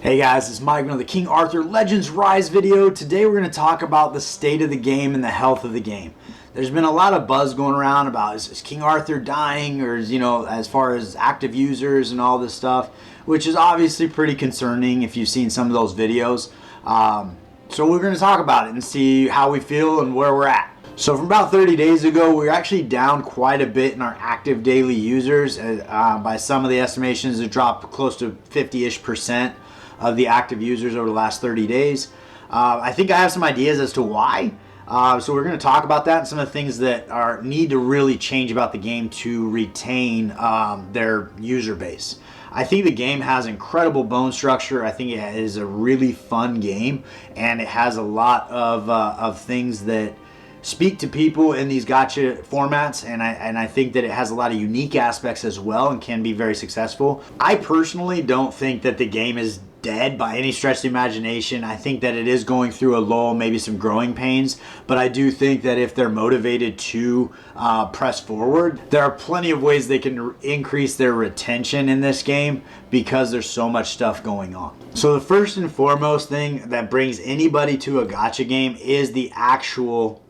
Hey guys, it's Mike with the King Arthur Legends Rise video. Today we're going to talk about the state of the game and the health of the game. There's been a lot of buzz going around about is King Arthur dying, or as far as active users and all this stuff, which is obviously pretty concerning if you've seen some of those videos. So we're going to talk about it and see how we feel and where we're at. So from about 30 days ago, we were actually down quite a bit in our active daily users. By some of the estimations, it dropped close to 50-ish% of the active users over the last 30 days. I think I have some ideas as to why. So we're going to talk about that and some of the things that need to really change about the game to retain their user base. I think the game has incredible bone structure. I think it is a really fun game, and it has a lot of things that speak to people in these gacha formats, and I think that it has a lot of unique aspects as well and can be very successful. I personally don't think that the game is dead by any stretch of the imagination. I think that it is going through a lull, maybe some growing pains, but I do think that if they're motivated to press forward, there are plenty of ways they can increase their retention in this game because there's so much stuff going on. So the first and foremost thing that brings anybody to a gacha game is the actual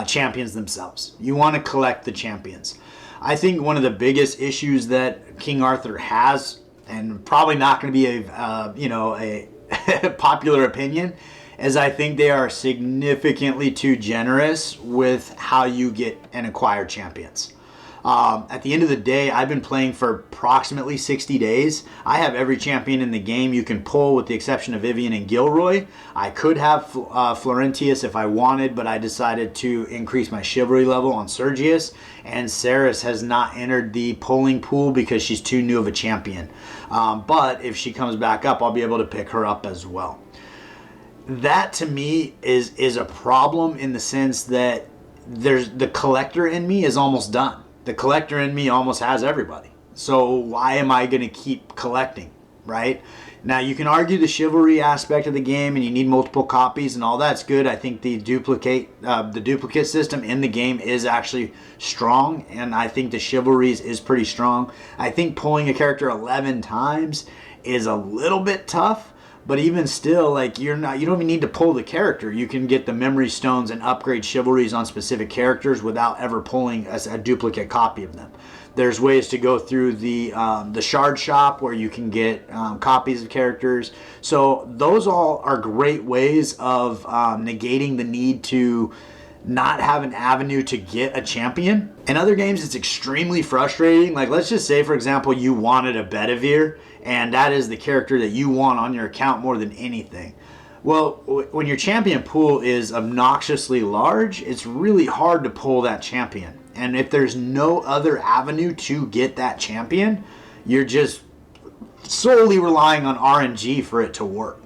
champions themselves. You want to collect the champions. I think one of the biggest issues that King Arthur has, and probably not going to be a popular opinion, is I think they are significantly too generous with how you get and acquire champions. At the end of the day, I've been playing for approximately 60 days. I have every champion in the game you can pull with the exception of Vivian and Gilroy. I could have Florentius if I wanted, but I decided to increase my chivalry level on Sergius, and Ceres has not entered the pulling pool because she's too new of a champion. But if she comes back up, I'll be able to pick her up as well. That to me is a problem in the sense that the collector in me is almost done. The collector in me almost has everybody. So why am I going to keep collecting, right? Now, you can argue the chivalry aspect of the game and you need multiple copies and all that's good. I think the duplicate system in the game is actually strong, and I think the chivalry is pretty strong. I think pulling a character 11 times is a little bit tough. But even still, like you don't even need to pull the character. You can get the memory stones and upgrade chivalries on specific characters without ever pulling a duplicate copy of them. There's ways to go through the shard shop where you can get copies of characters. So those all are great ways of negating the need to not have an avenue to get a champion. In other games, it's extremely frustrating. Like, let's just say, for example, you wanted a Bedivere, and that is the character that you want on your account more than anything. Well, when your champion pool is obnoxiously large, it's really hard to pull that champion. And if there's no other avenue to get that champion, you're just solely relying on RNG for it to work.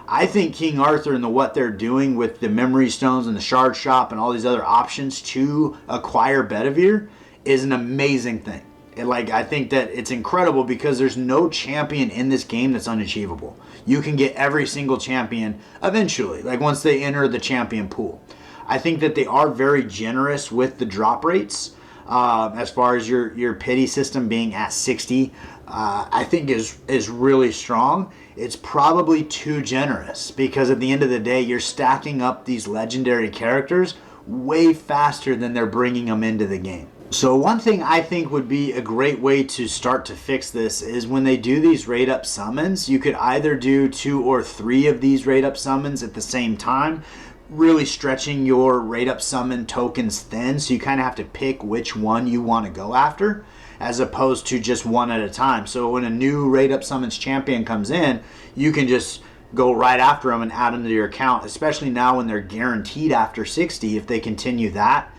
I think King Arthur and what they're doing with the memory stones and the shard shop and all these other options to acquire Bedivere is an amazing thing. I think that it's incredible because there's no champion in this game that's unachievable. You can get every single champion eventually, like once they enter the champion pool. I think that they are very generous with the drop rates. As far as your pity system being at 60, I think is really strong. It's probably too generous because at the end of the day, you're stacking up these legendary characters way faster than they're bringing them into the game. So one thing I think would be a great way to start to fix this is when they do these rate up summons, you could either do 2 or 3 of these rate up summons at the same time, really stretching your rate up summon tokens thin, so you kind of have to pick which one you want to go after as opposed to just one at a time. So when a new rate up summons champion comes in, you can just go right after them and add them to your account, especially now when they're guaranteed after 60. If they continue that,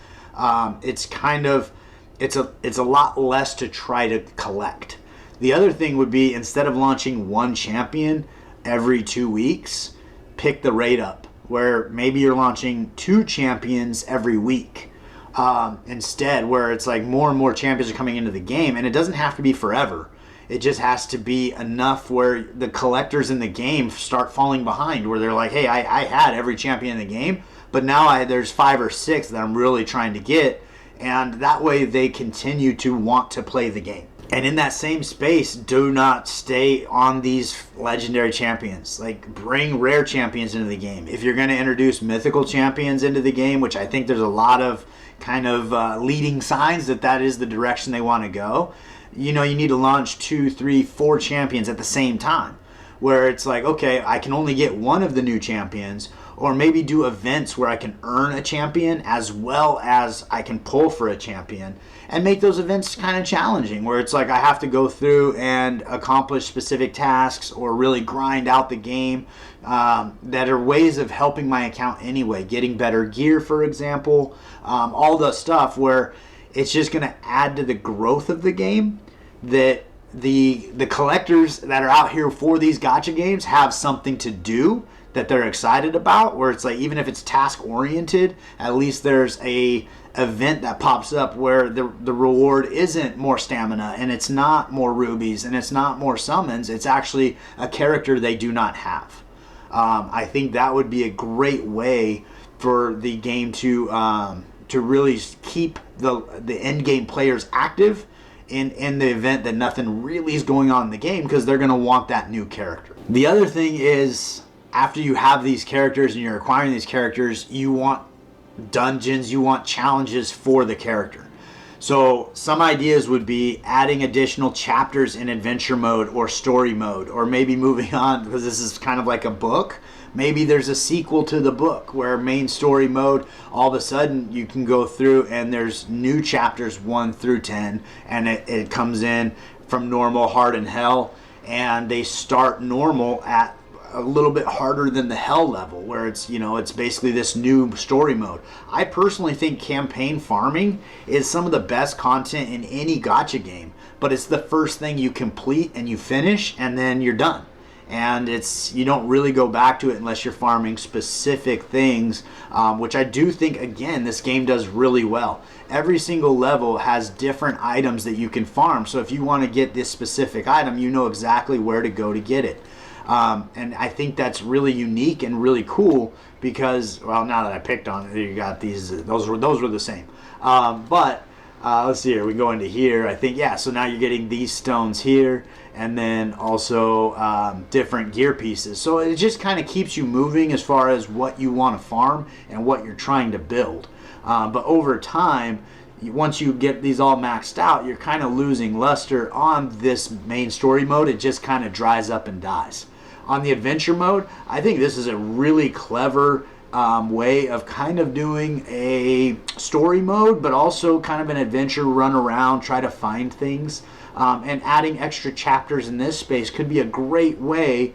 it's a lot less to try to collect. The other thing would be, instead of launching one champion every 2 weeks, pick the rate up, where maybe you're launching 2 champions every week instead, where it's like more and more champions are coming into the game, and it doesn't have to be forever. It just has to be enough where the collectors in the game start falling behind, where they're like, hey, I had every champion in the game, but now there's 5 or 6 that I'm really trying to get, and that way they continue to want to play the game. And in that same space, do not stay on these legendary champions. Like, bring rare champions into the game. If you're going to introduce mythical champions into the game, which I think there's a lot of kind of leading signs that is the direction they want to go, you need to launch 2, 3, 4 champions at the same time. Where it's like, okay, I can only get one of the new champions, or maybe do events where I can earn a champion as well as I can pull for a champion, and make those events kind of challenging, where it's like I have to go through and accomplish specific tasks or really grind out the game, that are ways of helping my account anyway, getting better gear, for example, all the stuff where it's just going to add to the growth of the game, that the collectors that are out here for these gacha games have something to do that they're excited about, where it's like, even if it's task oriented, at least there's a event that pops up where the reward isn't more stamina, and it's not more rubies, and it's not more summons. It's actually a character they do not have. I think that would be a great way for the game to really keep the end game players active in the event that nothing really is going on in the game, because they're going to want that new character. The other thing is, after you have these characters and you're acquiring these characters, you want dungeons, you want challenges for the character. So some ideas would be adding additional chapters in adventure mode or story mode, or maybe moving on, because this is kind of like a book. Maybe there's a sequel to the book where main story mode, all of a sudden you can go through and there's new chapters 1 through 10, and it comes in from normal, hard, and hell, and they start normal at a little bit harder than the hell level, where it's it's basically this new story mode. I personally think campaign farming is some of the best content in any gacha game, but it's the first thing you complete and you finish, and then you're done. And you don't really go back to it unless you're farming specific things, which I do think, again, this game does really well. Every single level has different items that you can farm, so if you want to get this specific item, you know exactly where to go to get it. And I think that's really unique and really cool, because, well, now that I picked on it, you got these, those were the same. But let's see here, we go into here, I think, yeah, so now you're getting these stones here, and then also different gear pieces. So it just kind of keeps you moving as far as what you want to farm and what you're trying to build. But over time, once you get these all maxed out, you're kind of losing luster on this main story mode. It just kind of dries up and dies. On the adventure mode, I think this is a really clever way of kind of doing a story mode, but also kind of an adventure run around, try to find things. And adding extra chapters in this space could be a great way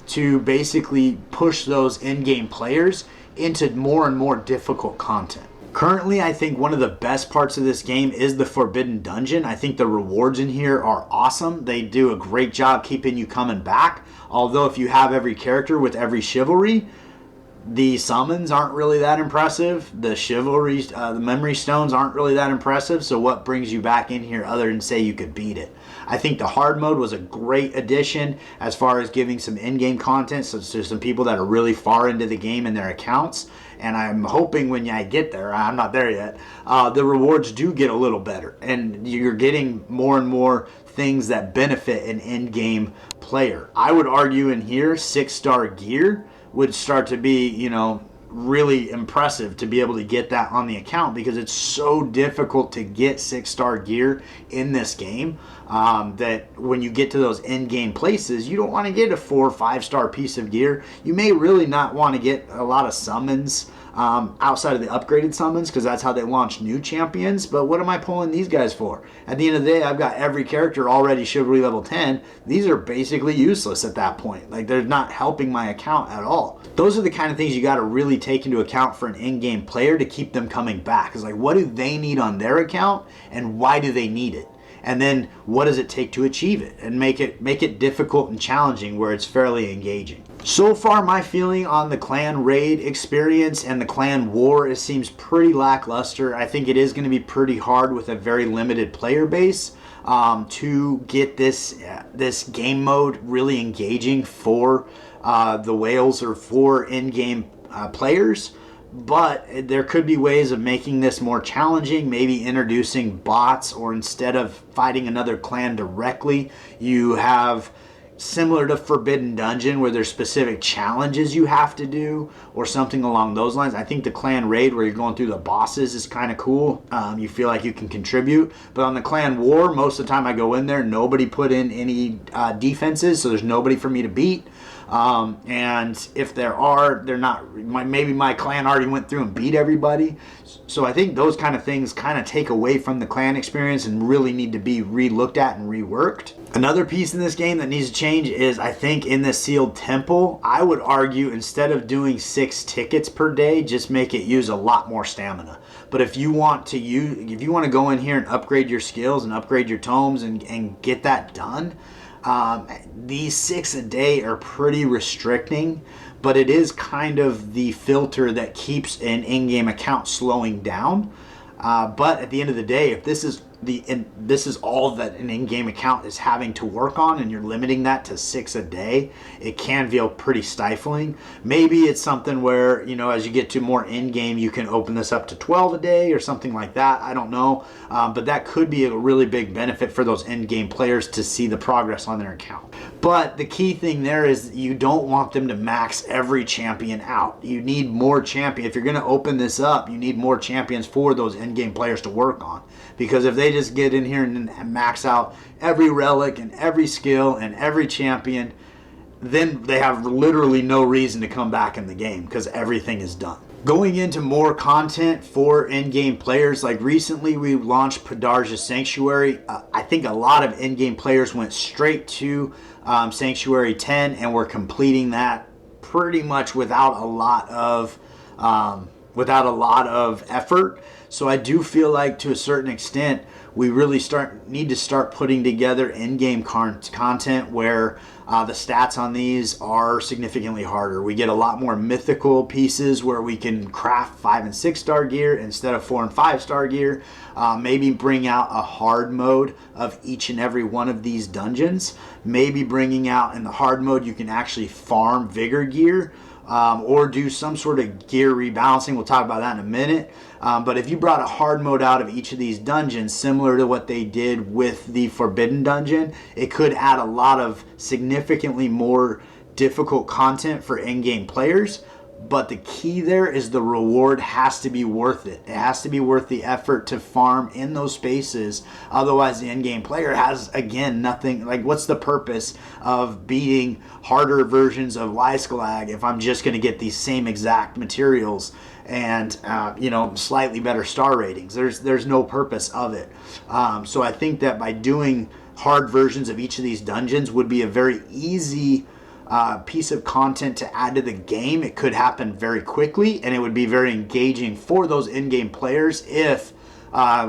to basically push those in-game players into more and more difficult content. Currently, I think one of the best parts of this game is the Forbidden Dungeon. I think the rewards in here are awesome. They do a great job keeping you coming back. Although if you have every character with every chivalry, the summons aren't really that impressive. The chivalry, the memory stones aren't really that impressive. So what brings you back in here other than say you could beat it? I think the hard mode was a great addition as far as giving some in-game content, so there's some people that are really far into the game in their accounts. And I'm hoping when I get there, I'm not there yet, the rewards do get a little better. And you're getting more and more things that benefit an in-game player. I would argue in here, 6-star gear would start to be, really impressive to be able to get that on the account, because it's so difficult to get 6-star gear in this game, that when you get to those in-game places, you don't want to get a 4 or 5-star piece of gear. You may really not want to get a lot of summons outside of the upgraded summons, because that's how they launch new champions. But what am I pulling these guys for? At the end of the day, I've got every character already chivalry level 10. These are basically useless at that point. Like, they're not helping my account at all. Those are the kind of things you got to really take into account for an in-game player to keep them coming back. It's like, what do they need on their account, and why do they need it? And then what does it take to achieve it, and make it difficult and challenging where it's fairly engaging. So far, my feeling on the clan raid experience and the clan war, it seems pretty lackluster. I think it is going to be pretty hard with a very limited player base to get this game mode really engaging for the whales or for in-game players. but there could be ways of making this more challenging, maybe introducing bots, or instead of fighting another clan directly, you have similar to Forbidden Dungeon where there's specific challenges you have to do or something along those lines. I think the clan raid where you're going through the bosses is kind of cool. You feel like you can contribute. But on the clan war, most of the time I go in there, nobody put in any defenses, so there's nobody for me to beat. And if there are, they're not, maybe my clan already went through and beat everybody. So I think those kind of things kind of take away from the clan experience and really need to be re-looked at and reworked. Another piece in this game that needs to change is, I think, in the sealed temple, I would argue instead of doing 6 tickets per day, just make it use a lot more stamina. But if you want to go in here and upgrade your skills and upgrade your tomes and get that done, these 6 a day are pretty restricting, but it is kind of the filter that keeps an in-game account slowing down. But at the end of the day, if this is all that an in-game account is having to work on and you're limiting that to 6 a day, it can feel pretty stifling. Maybe it's something where, as you get to more in-game, you can open this up to 12 a day or something like that. I don't know. But that could be a really big benefit for those in-game players to see the progress on their account. But the key thing there is you don't want them to max every champion out. You need more champions. If you're going to open this up, you need more champions for those in-game players to work on. Because if they just get in here and max out every relic and every skill and every champion, then they have literally no reason to come back in the game because everything is done. Going into more content for in-game players, like recently we launched Padarja's Sanctuary. I think a lot of in-game players went straight to Sanctuary 10 and were completing that pretty much without a lot of effort. So I do feel like to a certain extent we really need to start putting together in-game content where the stats on these are significantly harder. We get a lot more mythical pieces where we can craft 5 and 6 star gear instead of 4 and 5 star gear. Maybe bring out a hard mode of each and every one of these dungeons. Maybe bringing out in the hard mode you can actually farm vigor gear. Or do some sort of gear rebalancing. We'll talk about that in a minute. But if you brought a hard mode out of each of these dungeons, similar to what they did with the Forbidden Dungeon, it could add a lot of significantly more difficult content for in-game players. But the key there is the reward has to be worth it. It has to be worth the effort to farm in those spaces. Otherwise, the in-game player has, again, nothing. Like, what's the purpose of beating harder versions of Lyscalag if I'm just going to get these same exact materials and, slightly better star ratings? There's no purpose of it. So I think that by doing hard versions of each of these dungeons would be a very easy piece of content to add to the game. It could happen very quickly and it would be very engaging for those in-game players if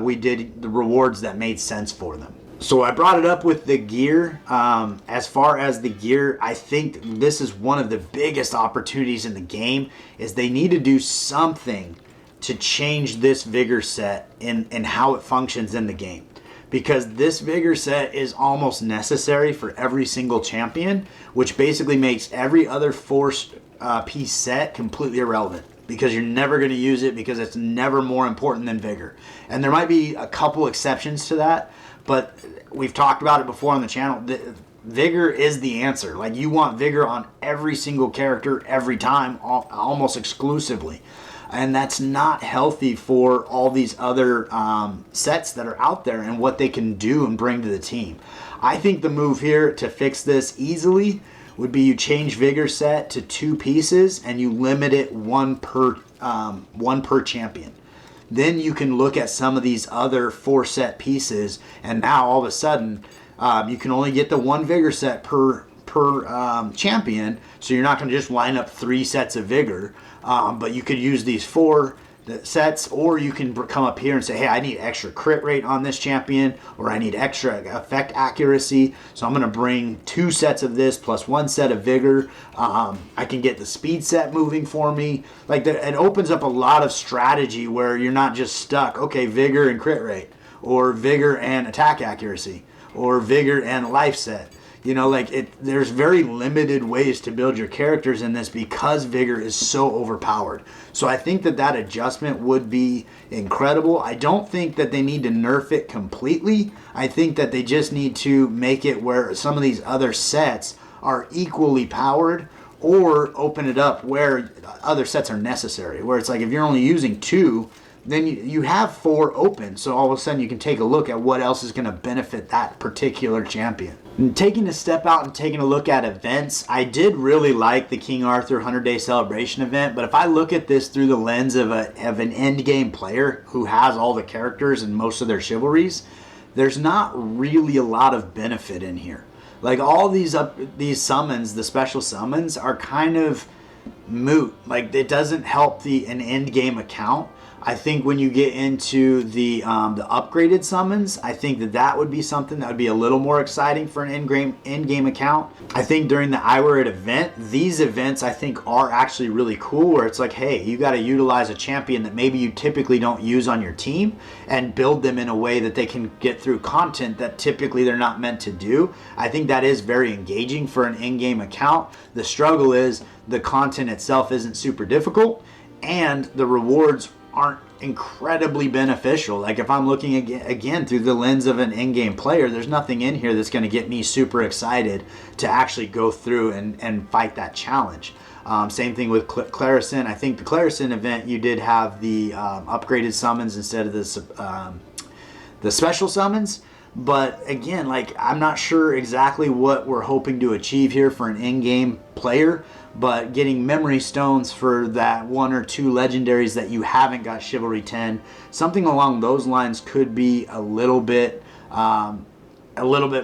we did the rewards that made sense for them. So I brought it up with the gear. As far as the gear, I think this is one of the biggest opportunities in the game is they need to do something to change this vigor set and how it functions in the game. Because this vigor set is almost necessary for every single champion, which basically makes every other piece set completely irrelevant. Because you're never going to use it because it's never more important than vigor. And there might be a couple exceptions to that, but we've talked about it before on the channel. Vigor is the answer. Like, you want vigor on every single character every time, almost exclusively. And that's not healthy for all these other sets that are out there and what they can do and bring to the team. I think the move here to fix this easily would be you change vigor set to 2 pieces and you limit it one per champion. Then you can look at some of these other 4 set pieces, and now all of a sudden you can only get the 1 vigor set per champion, so you're not going to just line up 3 sets of vigor, but you could use these 4 sets, or you can come up here and say, hey, I need extra crit rate on this champion, or I need extra effect accuracy, so I'm going to bring 2 sets of this plus 1 set of vigor. I can get the speed set moving for me. Like, it opens up a lot of strategy where you're not just stuck, okay, vigor and crit rate, or vigor and attack accuracy, or vigor and life set. You know, like there's very limited ways to build your characters in this because Vigor is so overpowered. So I think that adjustment would be incredible. I don't think that they need to nerf it completely. I think that they just need to make it where some of these other sets are equally powered, or open it up where other sets are necessary. Where it's like if you're only using 2, then you have 4 open. So all of a sudden you can take a look at what else is going to benefit that particular champion. And taking a step out and taking a look at events, I did really like the King Arthur 100-Day Celebration event, but if I look at this through the lens of an endgame player who has all the characters and most of their chivalries, there's not really a lot of benefit in here. Like all these summons, the special summons, are kind of moot. Like it doesn't help an endgame account. I think when you get into the upgraded summons, I think that would be something that would be a little more exciting for an in-game account. I think during the iWear event, these events I think are actually really cool, where it's like, hey, you got to utilize a champion that maybe you typically don't use on your team and build them in a way that they can get through content that typically they're not meant to do. I think that is very engaging for an in-game account. The struggle is the content itself isn't super difficult, and the rewards aren't incredibly beneficial. Like if I'm looking again through the lens of an in-game player, there's nothing in here that's going to get me super excited to actually go through and fight that challenge. Same thing with Clarison. I think the Clarison event, you did have the upgraded summons instead of the special summons. But again, like I'm not sure exactly what we're hoping to achieve here for an in-game player, but getting memory stones for that 1 or 2 legendaries that you haven't got Chivalry 10, something along those lines could be a little bit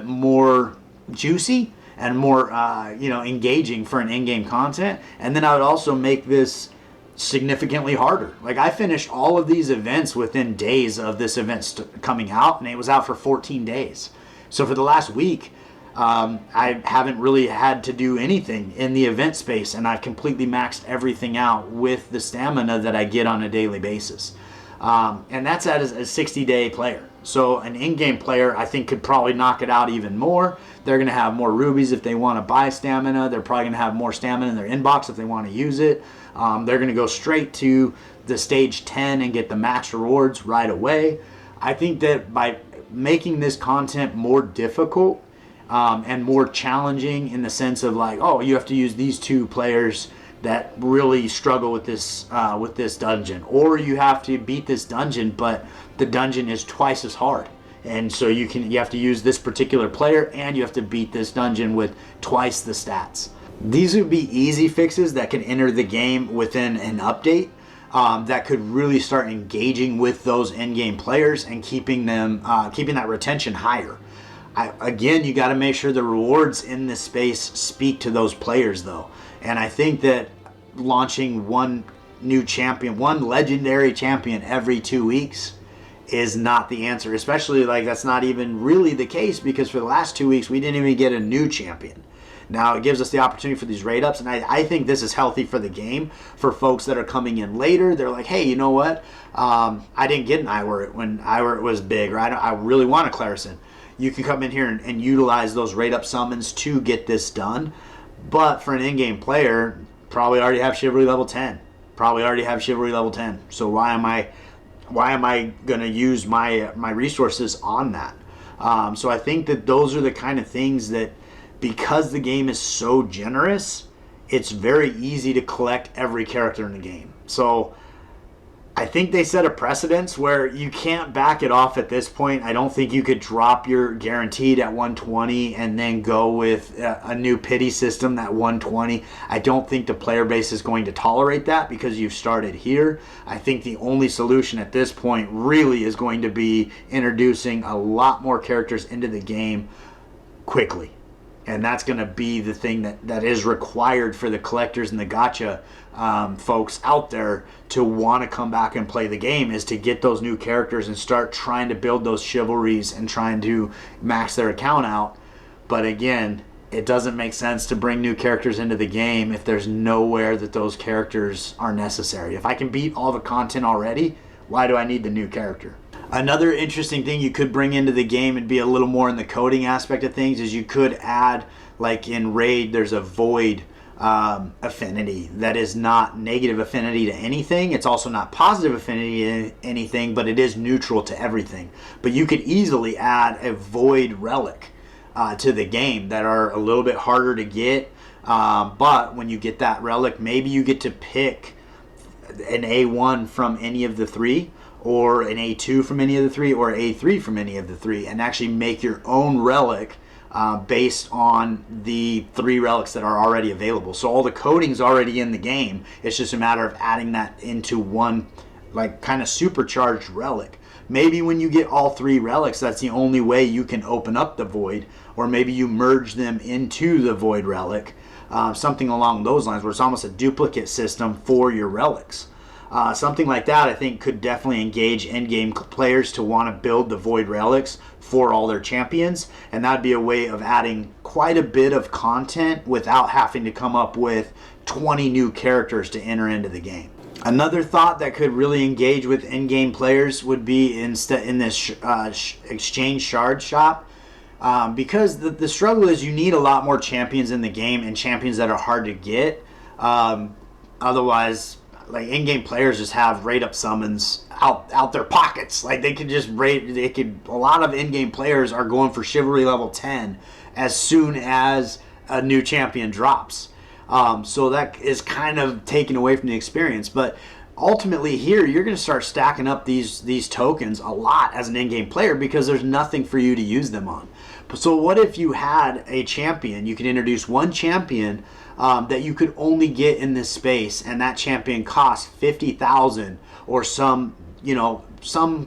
more juicy and more engaging for an in-game content. And then I would also make this significantly harder. Like I finished all of these events within days of this event coming out, and it was out for 14 days. So for the last week, I haven't really had to do anything in the event space, and I've completely maxed everything out with the stamina that I get on a daily basis. And that's as a 60-day player. So an in-game player, I think, could probably knock it out even more. They're going to have more rubies if they want to buy stamina. They're probably going to have more stamina in their inbox if they want to use it. They're going to go straight to the stage 10 and get the max rewards right away. I think that by making this content more difficult and more challenging in the sense of like, oh, you have to use these 2 players that really struggle with this dungeon, or you have to beat this dungeon, but the dungeon is twice as hard, and so you have to use this particular player, and you have to beat this dungeon with twice the stats. These would be easy fixes that can enter the game within an update that could really start engaging with those in-game players and keeping that retention higher. Again, you got to make sure the rewards in this space speak to those players, though. And I think that launching one new champion, one legendary champion every 2 weeks is not the answer. Especially like that's not even really the case, because for the last 2 weeks, we didn't even get a new champion. Now, it gives us the opportunity for these raid ups, and I think this is healthy for the game. For folks that are coming in later, they're like, hey, you know what? I didn't get an iWear when iWear was big, or I really want a Clarison. You can come in here and utilize those raid up summons to get this done. But for an in-game player, probably already have Chivalry level 10. So why am I going to use my resources on that? So I think that those are the kind of things that, because the game is so generous, it's very easy to collect every character in the game. So I think they set a precedence where you can't back it off at this point. I don't think you could drop your guaranteed at 120 and then go with a new pity system at 120. I don't think the player base is going to tolerate that because you've started here. I think the only solution at this point really is going to be introducing a lot more characters into the game quickly. And that's going to be the thing that is required for the collectors and the gacha folks out there to want to come back and play the game, is to get those new characters and start trying to build those chivalries and trying to max their account out. But again, it doesn't make sense to bring new characters into the game if there's nowhere that those characters are necessary. If I can beat all the content already, why do I need the new character? Another interesting thing you could bring into the game and be a little more in the coding aspect of things is you could add, like in Raid, there's a void affinity that is not negative affinity to anything. It's also not positive affinity to anything, but it is neutral to everything. But you could easily add a void relic to the game that are a little bit harder to get. But when you get that relic, maybe you get to pick an A1 from any of the three, or an A2 from any of the three, or A3 from any of the three, and actually make your own relic based on the three relics that are already available. So all the coding's already in the game. It's just a matter of adding that into one, like, kind of supercharged relic. Maybe when you get all three relics, that's the only way you can open up the void, or maybe you merge them into the void relic. Something along those lines, where it's almost a duplicate system for your relics. Something like that, I think, could definitely engage endgame players to want to build the void relics for all their champions, and that'd be a way of adding quite a bit of content without having to come up with 20 new characters to enter into the game. Another thought that could really engage with endgame players would be in this exchange shard shop. Because the struggle is you need a lot more champions in the game, and champions that are hard to get. Otherwise, like, in-game players just have rate-up summons out their pockets. Like, they could just a lot of in-game players are going for Chivalry level 10 as soon as a new champion drops. So that is kind of taken away from the experience. But ultimately here, you're going to start stacking up these tokens a lot as an in-game player, because there's nothing for you to use them on. So what if you had a champion? You could introduce one champion that you could only get in this space, and that champion costs 50,000 or some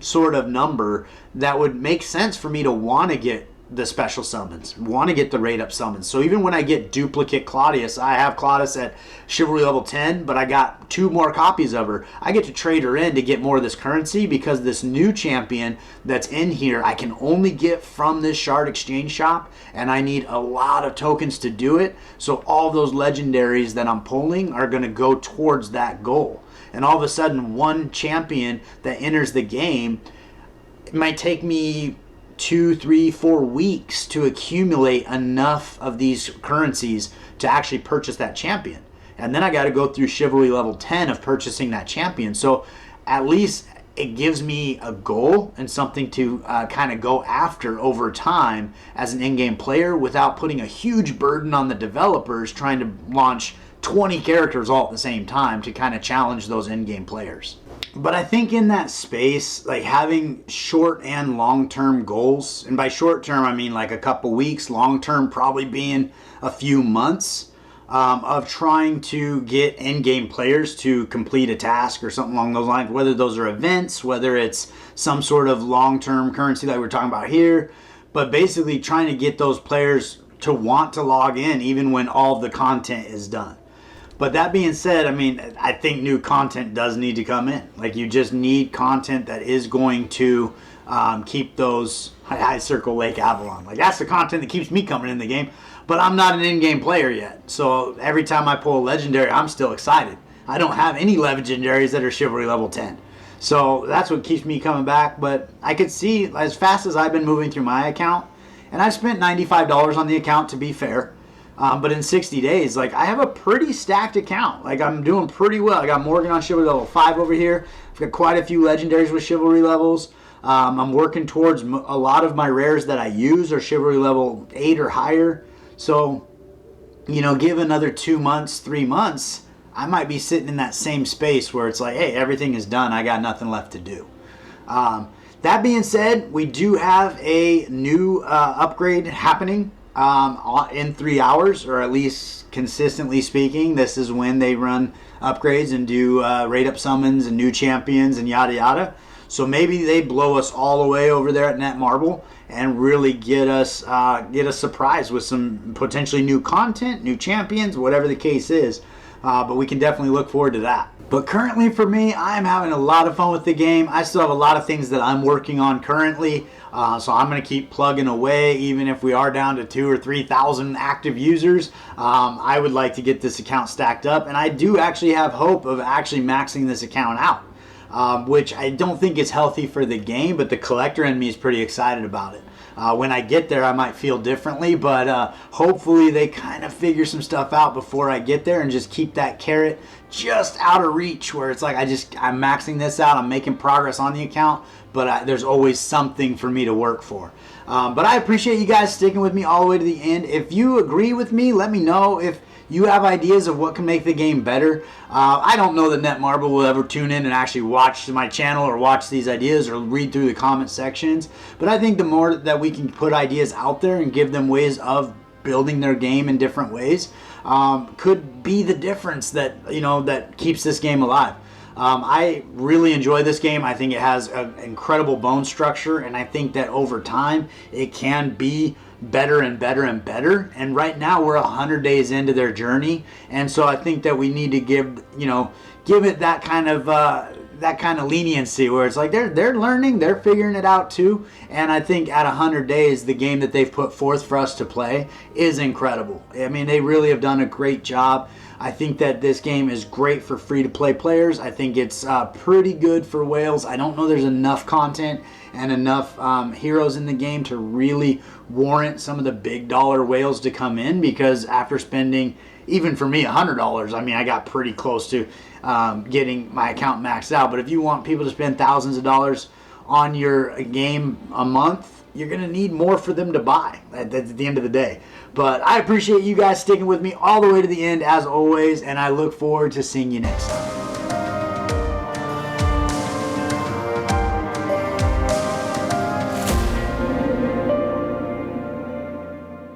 sort of number that would make sense for me to want to get the special summons, want to get the rate up summons. So even when I get duplicate Claudius, I have Claudius at Chivalry level 10, but I got 2 more copies of her. I get to trade her in to get more of this currency, because this new champion that's in here I can only get from this shard exchange shop, and I need a lot of tokens to do it. So all those legendaries that I'm pulling are going to go towards that goal. And all of a sudden, one champion that enters the game, it might take me 2, 3, 4 weeks to accumulate enough of these currencies to actually purchase that champion. And then I got to go through Chivalry level 10 of purchasing that champion. So at least it gives me a goal and something to kind of go after over time as an in-game player, without putting a huge burden on the developers trying to launch 20 characters all at the same time to kind of challenge those in-game players. But I think in that space, like, having short and long-term goals, and by short-term I mean like a couple weeks, long-term probably being a few months, of trying to get in-game players to complete a task or something along those lines, whether those are events, whether it's some sort of long-term currency like we're talking about here, but basically trying to get those players to want to log in even when all of the content is done. But that being said, I mean, I think new content does need to come in. Like, you just need content that is going to keep those high circle Lake Avalon. Like, that's the content that keeps me coming in the game. But I'm not an in-game player yet. So every time I pull a legendary, I'm still excited. I don't have any legendaries that are Chivalry level 10. So that's what keeps me coming back. But I could see, as fast as I've been moving through my account, and I've spent $95 on the account, to be fair. But in 60 days, like, I have a pretty stacked account. Like, I'm doing pretty well. I got Morgan on Chivalry level 5 over here. I've got quite a few legendaries with Chivalry levels. I'm working towards a lot of my rares that I use are Chivalry level 8 or higher. So, give another 2 months, 3 months, I might be sitting in that same space where it's like, hey, everything is done. I got nothing left to do. That being said, we do have a new upgrade happening in 3 hours, or at least consistently speaking. This is when they run upgrades and do rate up summons and new champions and yada yada. So maybe they blow us all away over there at Netmarble and really get us surprised with some potentially new content, new champions, whatever the case is. But we can definitely look forward to that. But currently for me, I'm having a lot of fun with the game. I still have a lot of things that I'm working on currently. So I'm going to keep plugging away, even if we are down to 2,000 or 3,000 active users. I would like to get this account stacked up, and I do actually have hope of actually maxing this account out. which I don't think is healthy for the game, but the collector in me is pretty excited about it. When I get there, I might feel differently, but hopefully they kind of figure some stuff out before I get there and just keep that carrot just out of reach, where it's like I'm maxing this out, I'm making progress on the account, but there's always something for me to work for. But I appreciate you guys sticking with me all the way to the end. If you agree with me, let me know. If you have ideas of what can make the game better, I don't know that Netmarble will ever tune in and actually watch my channel or watch these ideas or read through the comment sections. But I think the more that we can put ideas out there and give them ways of building their game in different ways, could be the difference that that keeps this game alive. I really enjoy this game. I think it has an incredible bone structure, and I think that over time it can be better and better and better. And right now we're 100 days into their journey, and so I think that we need to give it that kind of leniency, where it's like they're learning, they're figuring it out too. And I think at 100 days, the game that they've put forth for us to play is incredible. I mean, they really have done a great job. I think that this game is great for free-to-play players. I think it's pretty good for whales. I don't know there's enough content and enough heroes in the game to really warrant some of the big dollar whales to come in, because after spending, even for me, $100, I mean, I got pretty close to getting my account maxed out. But if you want people to spend thousands of dollars on your game a month, you're going to need more for them to buy at the end of the day. But I appreciate you guys sticking with me all the way to the end, as always, and I look forward to seeing you next time.